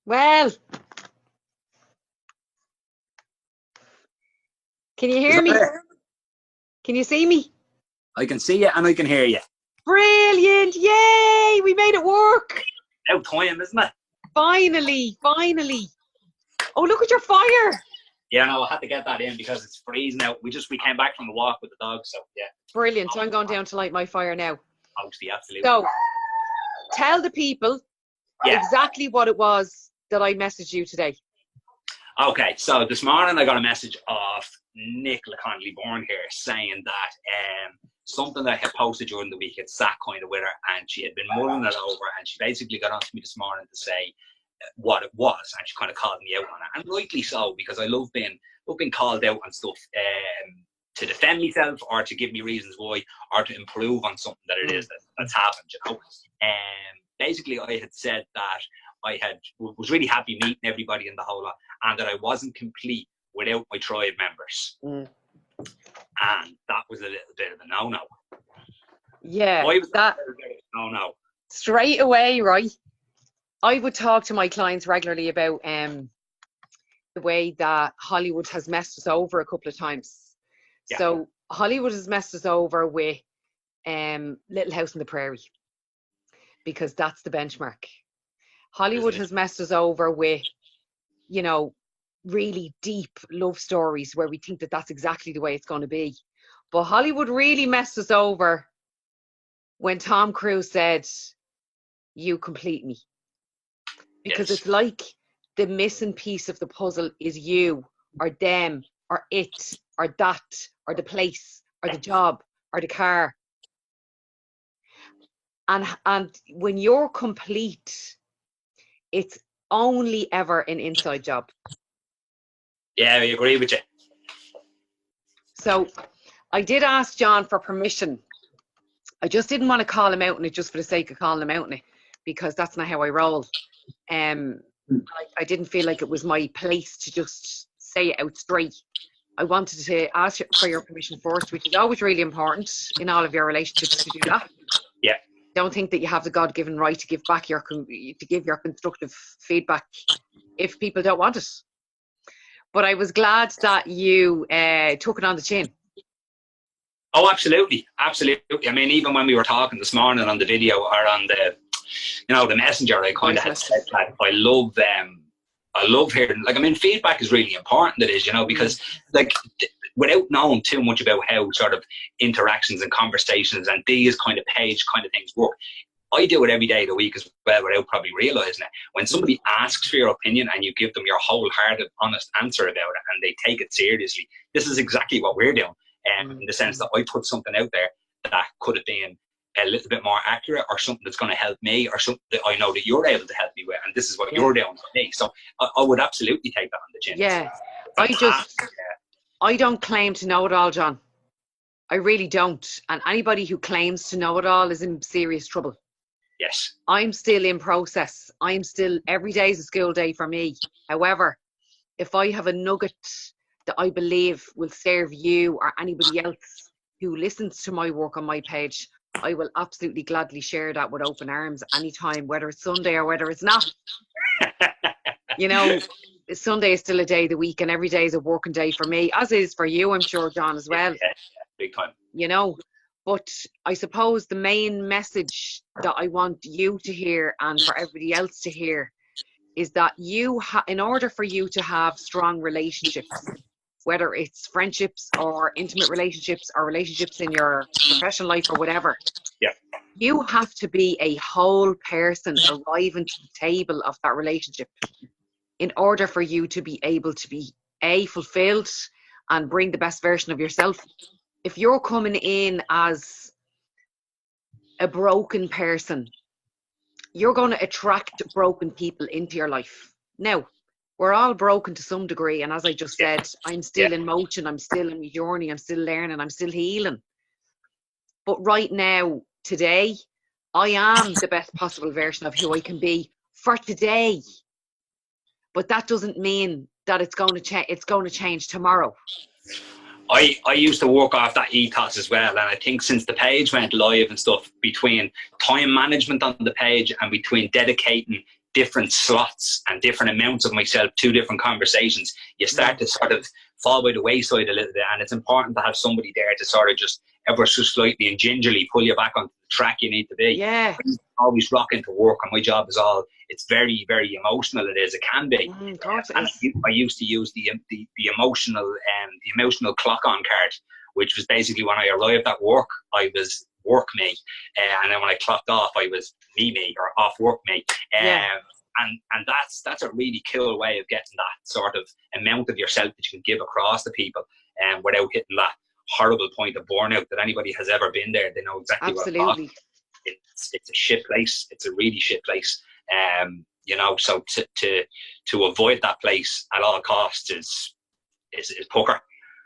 Well, can you Is hear that me? it? Can you see me? I can see you and I can hear you. Brilliant! Yay! We made it work! Out time, isn't it? Finally, finally. Oh, look at your fire! Yeah, no, I had to get that in because it's freezing out. We came back from a walk with the dog, so yeah. Brilliant. So I'm going down to light my fire now. Obviously, absolutely. So, tell the people exactly what it was that I messaged you today. Okay, so this morning I got a message off Nicola Connolly-Bourne here saying that something that I had posted during the week had sat kind of with her and she had been mulling it over, and she basically got on to me this morning to say what it was, and she kind of called me out on it, and rightly so, because I love being called out on stuff to defend myself or to give me reasons why or to improve on something that it is that's happened, you know. Basically I had said that I was really happy meeting everybody in the whole lot, and that I wasn't complete without my tribe members. And that was a little bit of a no-no. Yeah, Why was that a little bit of a no-no? straight away, right? I would talk to my clients regularly about the way that Hollywood has messed us over a couple of times. Yeah. So Hollywood has messed us over with Little House on the Prairie, because that's the benchmark. Hollywood has messed us over with, you know, really deep love stories where we think that that's exactly the way it's going to be. But Hollywood really messed us over when Tom Cruise said, "You complete me." Because it's like the missing piece of the puzzle is you, or them, or it, or that, or the place, or the job, or the car. And when you're complete, it's only ever an inside job. Yeah, I agree with you. So I did ask John for permission. I just didn't want to call him out on it just for the sake of calling him out on it, because that's not how I roll. I didn't feel like it was my place to just say it out straight. I wanted to ask for your permission first, which is always really important in all of your relationships, to do that. Yeah. Don't think that you have the God-given right to give your constructive feedback if people don't want it. But I was glad that you took it on the chin. Oh, absolutely, absolutely. I mean, even when we were talking this morning on the video or on the, the messenger, I kind of had said that I love hearing. Like, I mean, feedback is really important. It is, because like without knowing too much about how sort of interactions and conversations and these kind of page kind of things work, I do it every day of the week as well without probably realising it. When somebody asks for your opinion and you give them your wholehearted, honest answer about it and they take it seriously, this is exactly what we're doing. In the sense that I put something out there that could have been a little bit more accurate, or something that's going to help me, or something that I know that you're able to help me with, and this is what you're doing for me. So I would absolutely take that on the chin. Yeah, I don't claim to know it all, John. I really don't. And anybody who claims to know it all is in serious trouble. Yes. I'm still in process. Every day is a school day for me. However, if I have a nugget that I believe will serve you or anybody else who listens to my work on my page, I will absolutely gladly share that with open arms anytime, whether it's Sunday or whether it's not. Sunday is still a day of the week, and every day is a working day for me, as is for you, I'm sure, John, as well. Yeah, big time. But I suppose the main message that I want you to hear, and for everybody else to hear, is that in order for you to have strong relationships, whether it's friendships or intimate relationships or relationships in your professional life or whatever, you have to be a whole person arriving to the table of that relationship in order for you to be able to be fulfilled and bring the best version of yourself. If you're coming in as a broken person, you're going to attract broken people into your life. Now, we're all broken to some degree, and as I just said, I'm still in motion, I'm still in my journey, I'm still learning, I'm still healing. But right now, today, I am the best possible version of who I can be for today. But that doesn't mean that it's going to change tomorrow. I used to work off that ethos as well, and I think since the page went live and stuff, between time management on the page and between dedicating different slots and different amounts of myself to different conversations, you start to sort of fall by the wayside a little bit. And it's important to have somebody there to sort of just ever so slightly and gingerly pull you back onto the track you need to be. Yeah. I always rock into work, and my job is it's very, very emotional. It is. It can be. Of course it and is. I used to use the emotional clock on card, which was basically when I arrived at work, I was work me, and then when I clocked off, I was me, or off work me. And that's a really cool way of getting that sort of amount of yourself that you can give across to people, without hitting that horrible point of burnout that anybody has ever been there. They know exactly what I'm talking about. It's a shit place. It's a really shit place. You know, so to avoid that place at all costs is poker.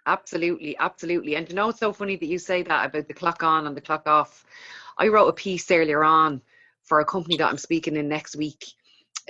Absolutely. And you know, it's so funny that you say that about the clock on and the clock off. I wrote a piece earlier on for a company that I'm speaking in next week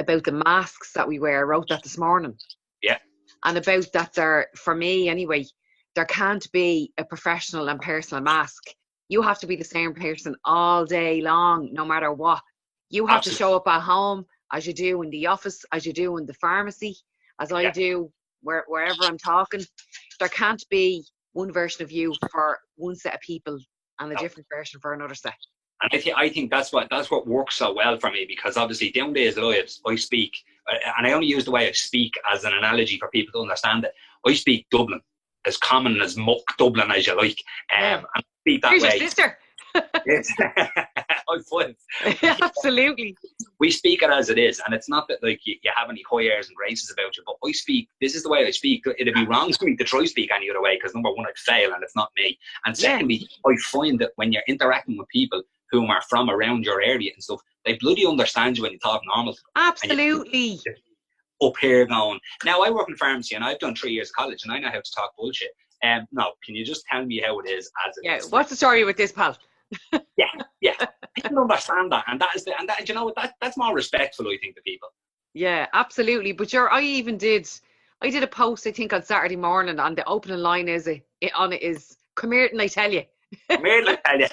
about the masks that we wear. I wrote that this morning. Yeah. And about that, for me anyway, there can't be a professional and personal mask. You have to be the same person all day long, no matter what. You have to show up at home as you do in the office, as you do in the pharmacy, as I do wherever I'm talking. There can't be one version of you for one set of people and a different version for another set. And I think that's what works so well for me, because obviously nowadays I speak, and I only use the way I speak as an analogy for people to understand it. I speak Dublin, as common as muck Dublin as you like, and I speak that Here's way. Your sister. Yes. Absolutely. We speak it as it is, and it's not that like you have any high airs and graces about you, but I speak, this is the way I speak. It'd be wrong for me to try to speak any other way, because number one, I'd fail and it's not me, and secondly, I find that when you're interacting with people who are from around your area and stuff, they bloody understand you when you talk normal. Absolutely. Up here going, now I work in pharmacy and I've done 3 years of college and I know how to talk bullshit. No, can you just tell me how it is as it is? What's the story with this, pal? Yeah. People understand that, and that you know what, that's more respectful, I think, to people. Yeah, absolutely. But I did a post, I think, on Saturday morning, and the opening line is "Come here and I tell you." Come here and I tell you.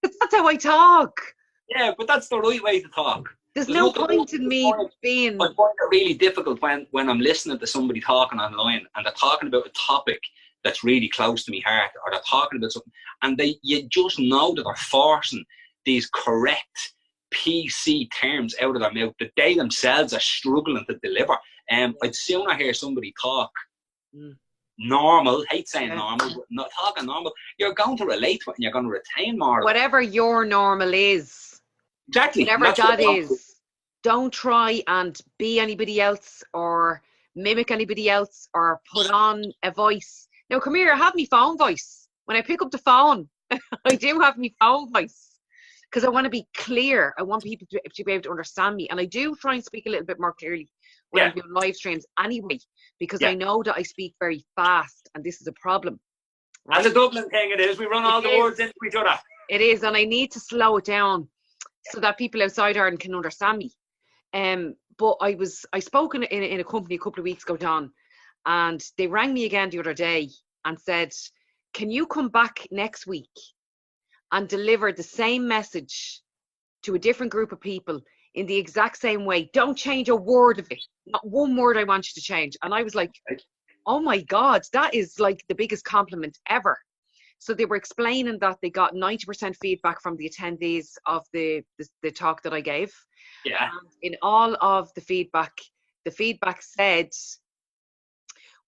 That's how I talk. Yeah, but that's the right way to talk. There's no point in me being. I find it really difficult when I'm listening to somebody talking online and they're talking about a topic that's really close to my heart, or they're talking about something, and you just know that they're forcing these correct PC terms out of their mouth that they themselves are struggling to deliver. I'd sooner hear somebody talk normal, hate saying normal, but not talking normal. You're going to relate to it and you're going to retain more. Whatever your normal is. Exactly. Whatever that is. Don't try and be anybody else or mimic anybody else or put on a voice. Now, come here, I have my phone voice. When I pick up the phone, I do have my phone voice because I want to be clear. I want people to be able to understand me. And I do try and speak a little bit more clearly when I'm doing live streams anyway, because I know that I speak very fast and this is a problem. Right? That's a Dublin thing, it is. We run all the words into each other. It is, and I need to slow it down so that people outside Ireland can understand me. But I spoke in a company a couple of weeks ago, Don, and they rang me again the other day and said, can you come back next week and deliver the same message to a different group of people in the exact same way? Don't change a word of it. Not one word I want you to change. And I was like, oh my God, that is like the biggest compliment ever. So they were explaining that they got 90% feedback from the attendees of the talk that I gave. Yeah. And in all of the feedback said,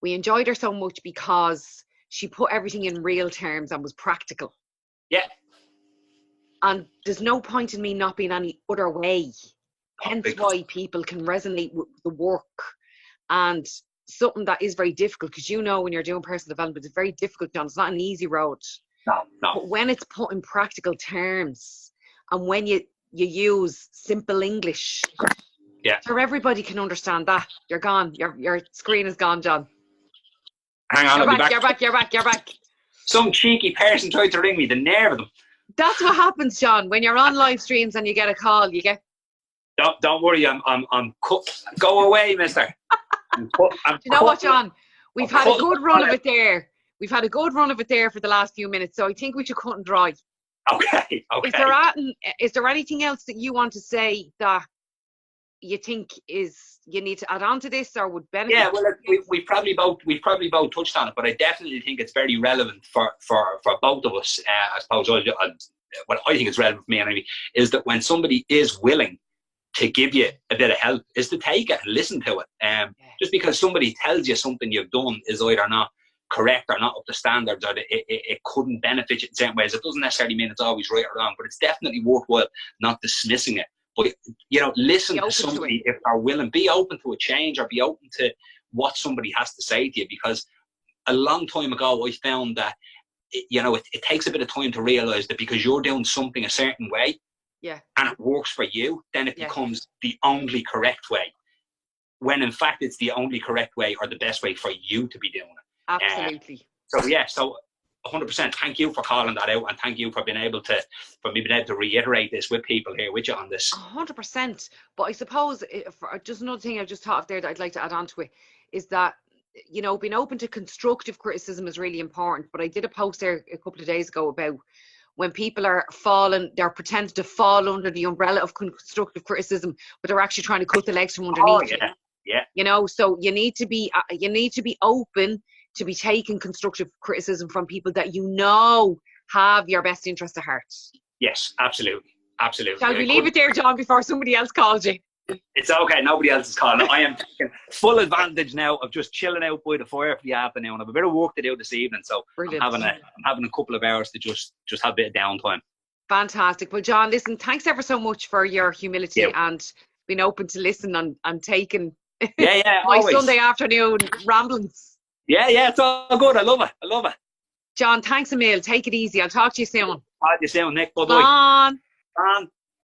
we enjoyed her so much because she put everything in real terms and was practical. Yeah. And there's no point in me not being any other way. Hence why people can resonate with the work. And something that is very difficult, because you know when you're doing personal development, it's very difficult, John. It's not an easy road. No. But when it's put in practical terms and when you use simple English, so everybody can understand that. You're gone. Your screen is gone, John. Hang on, You're back. Some cheeky person tried to ring me, the nerve of them. That's what happens, John, when you're on live streams and you get a call. You get. Don't worry, I'm cut. Go away, mister. Do you know what, John? We've had a good run of it there. We've had a good run of it there for the last few minutes, so I think we should cut and dry. Okay. Is there anything else that you want to say that you think you need to add on to this, or would benefit? Yeah, well, we've probably both touched on it, but I definitely think it's very relevant for both of us. I suppose what I think is relevant for me anyway is that when somebody is willing to give you a bit of help, is to take it and listen to it. Just because somebody tells you something you've done is either not correct or not up to standards, or it couldn't benefit you in certain ways, it doesn't necessarily mean it's always right or wrong, but it's definitely worthwhile not dismissing it. But, listen to somebody if they're willing. Be open to a change, or be open to what somebody has to say to you, because a long time ago I found that, it takes a bit of time to realise that because you're doing something a certain way, and it works for you, then it becomes the only correct way, when in fact it's the only correct way or the best way for you to be doing it. Absolutely. So 100%. Thank you for calling that out, and thank you for me being able to reiterate this with people here with you on this. 100%. But I suppose just another thing I've just thought of there that I'd like to add on to it is that, being open to constructive criticism is really important. But I did a post there a couple of days ago about when people they're pretending to fall under the umbrella of constructive criticism, but they're actually trying to cut the legs from underneath. Yeah. So you need to be open to be taking constructive criticism from people that have your best interest at heart. Yes, absolutely. Shall we leave it there, John, before somebody else calls you? It's okay, nobody else is calling. I am taking full advantage now of just chilling out by the fire for the afternoon. I have a bit of work to do this evening, so I'm having a couple of hours to just have a bit of downtime. Fantastic. Well, John, listen, thanks ever so much for your humility and being open to listen and taking my always. Sunday afternoon ramblings. Yeah, it's all good. I love it. John, thanks a mil. Take it easy. I'll talk to you soon. Talk to you soon, Nick. Bye-bye. Bye. Bye.